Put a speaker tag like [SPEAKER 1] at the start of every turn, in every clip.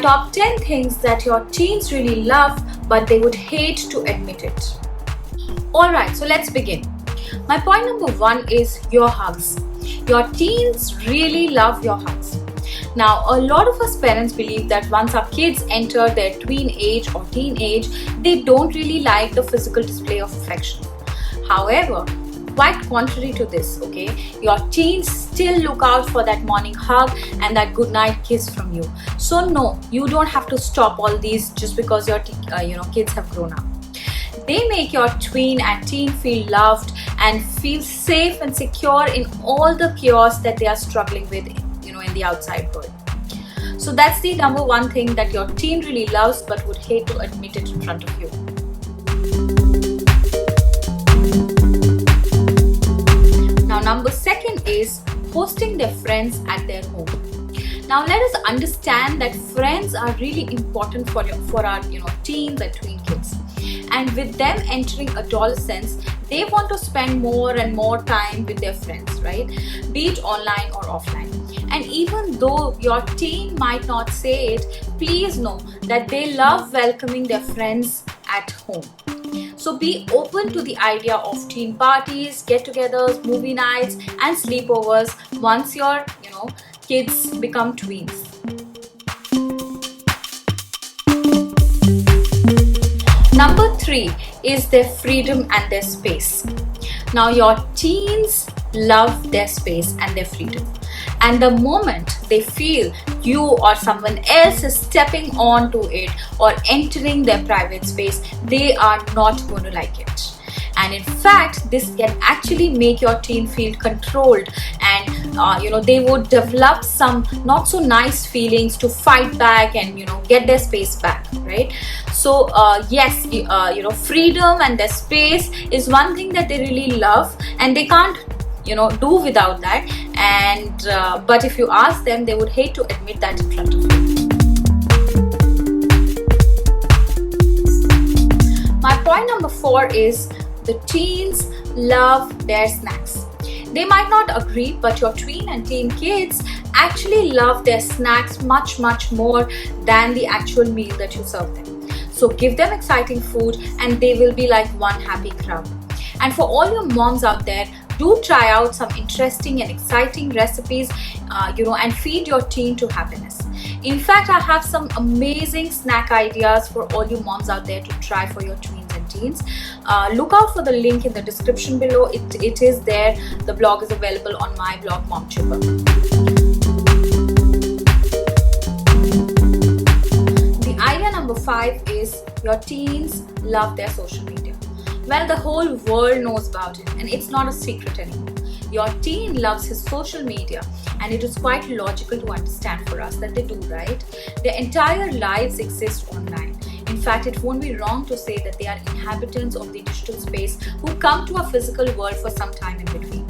[SPEAKER 1] top 10 things that your teens really love but they would hate to admit it. Alright, so let's begin. My point number 1 is your hugs. Your teens really love your hugs. Now, a lot of us parents believe that once our kids enter their tween age or teen age, they don't really like the physical display of affection. However, quite contrary to this, okay, your teens still look out for that morning hug and that goodnight kiss from you. So no, you don't have to stop all these just because your kids have grown up. They make your tween and teen feel loved and feel safe and secure in all the chaos that they are struggling with, in the outside world. So that's the number 1 thing that your teen really loves but would hate to admit it in front of you. Now, number 2 is hosting their friends at their home. Now, let us understand that friends are really important for our teens and tween kids. And with them entering adolescence, they want to spend more and more time with their friends, right? Be it online or offline. And even though your teen might not say it, please know that they love welcoming their friends at home. So be open to the idea of teen parties, get-togethers, movie nights, and sleepovers once your kids become tweens. Number 3 is their freedom and their space. Now, your teens love their space and their freedom. And the moment they feel you or someone else is stepping onto it or entering their private space, they are not going to like it. And in fact, this can actually make your teen feel controlled, and they would develop some not so nice feelings to fight back and get their space back, right? So yes, freedom and their space is one thing that they really love, and they can't do without that. And but if you ask them, they would hate to admit that in front of you. My point number 4 is the teens love their snacks. They might not agree, but your tween and teen kids actually love their snacks much more than the actual meal that you serve them. So give them exciting food and they will be like one happy crowd. And for all your moms out there, do try out some interesting and exciting recipes, and feed your teen to happiness. In fact, I have some amazing snack ideas for all you moms out there to try for your tweens and teens. Look out for the link in the description below. It is there. The blog is available on my blog, Mom Chipper. The idea number 5 is your teens love their social media. Well, the whole world knows about it, and it's not a secret anymore. Your teen loves his social media, and it is quite logical to understand for us that they do, right? Their entire lives exist online. In fact, it won't be wrong to say that they are inhabitants of the digital space who come to a physical world for some time in between.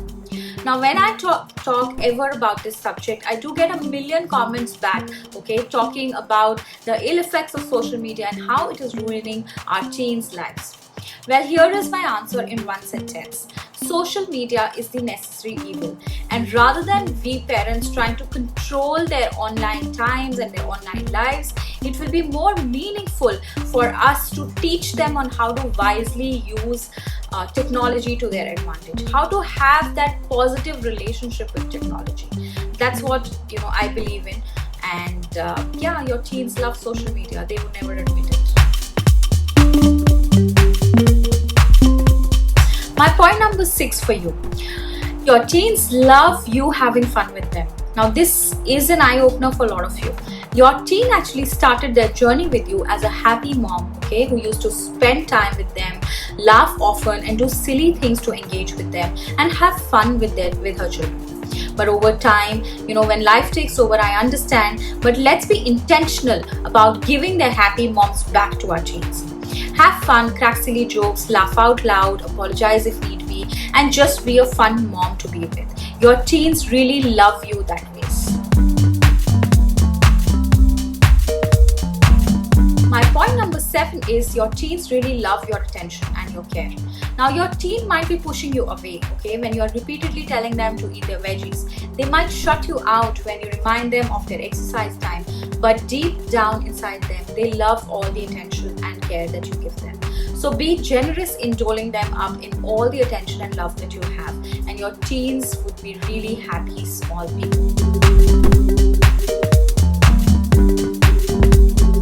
[SPEAKER 1] Now, when I talk ever about this subject, I do get a million comments back, okay, talking about the ill effects of social media and how it is ruining our teens' lives. Well, here is my answer in one sentence. Social media is the necessary evil, and rather than we parents trying to control their online times and their online lives, it will be more meaningful for us to teach them on how to wisely use technology to their advantage, how to have that positive relationship with technology. That's what I believe in. And your teens love social media. They would never admit it. My point number 6 for you. Your teens love you having fun with them. Now, this is an eye-opener for a lot of you. Your teen actually started their journey with you as a happy mom, okay, who used to spend time with them, laugh often, and do silly things to engage with them and have fun with her children. But over time, when life takes over, I understand, but let's be intentional about giving their happy moms back to our teens. Have fun, crack silly jokes, laugh out loud, apologize if need be, and just be a fun mom to be with. Your teens really love you that way. My point number 7 is your teens really love your attention and your care. Now your teen might be pushing you away, okay, when you are repeatedly telling them to eat their veggies. They might shut you out when you remind them of their exercise time, but deep down inside them, they love all the attention and care that you give them. So be generous in doling them up in all the attention and love that you have, and your teens would be really happy small people.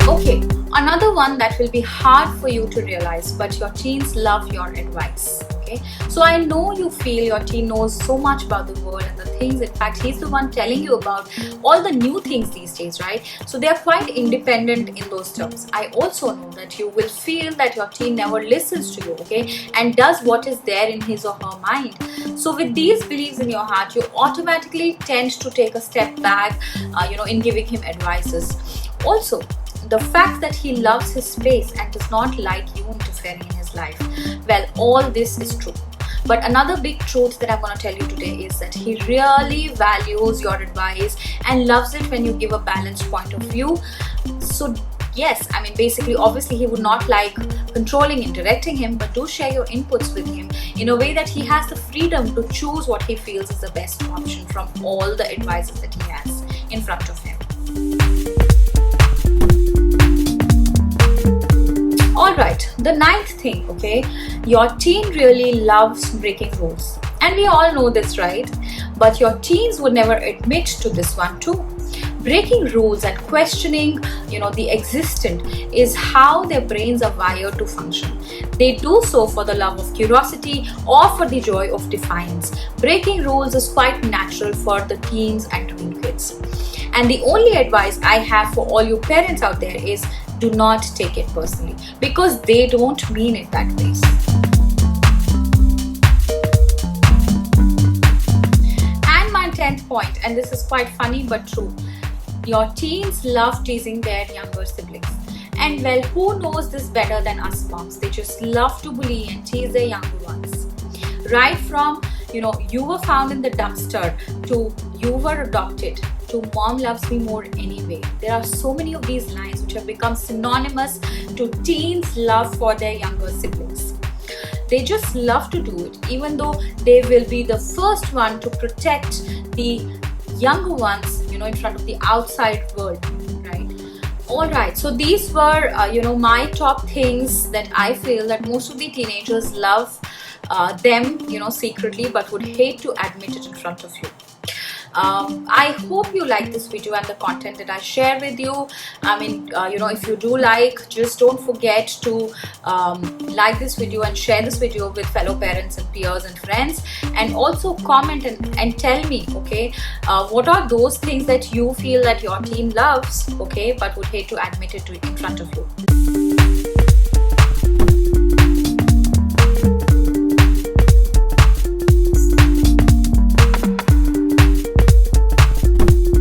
[SPEAKER 1] Okay, another one that will be hard for you to realize, but your teens love your advice. Okay, so I know you feel your teen knows so much about the world and the things. In fact, he's the one telling you about all the new things these days, right? So they are quite independent in those terms. I also know that you will feel that your teen never listens to you, okay, and does what is there in his or her mind. So with these beliefs in your heart, you automatically tend to take a step back, in giving him advices. Also, the fact that he loves his space and does not like you interfering in his life, well, all this is true. But another big truth that I'm going to tell you today is that he really values your advice and loves it when you give a balanced point of view. So yes, basically, obviously he would not like controlling and directing him, but do share your inputs with him in a way that he has the freedom to choose what he feels is the best option from all the advices that he has in front of him. Alright, the ninth thing, okay, your teen really loves breaking rules. And we all know this, right? But your teens would never admit to this one too. Breaking rules and questioning, the existent is how their brains are wired to function. They do so for the love of curiosity or for the joy of defiance. Breaking rules is quite natural for the teens and tween kids. And the only advice I have for all you parents out there is do not take it personally, because they don't mean it that way. And my 10th point, and this is quite funny but true, your teens love teasing their younger siblings. And well, who knows this better than us moms? They just love to bully and tease their younger ones. Right from, you were found in the dumpster to you were adopted to mom loves me more anyway. There are so many of these lines which have become synonymous to teens' love for their younger siblings. They just love to do it, even though they will be the first one to protect the younger ones, in front of the outside world, right? Alright, so these were, my top things that I feel that most of the teenagers love them, secretly, but would hate to admit it in front of you. I hope you like this video and the content that I share with you. If you do like, just don't forget to like this video and share this video with fellow parents and peers and friends, and also comment and tell me, okay, what are those things that you feel that your teen loves, okay, but would hate to admit it in front of you.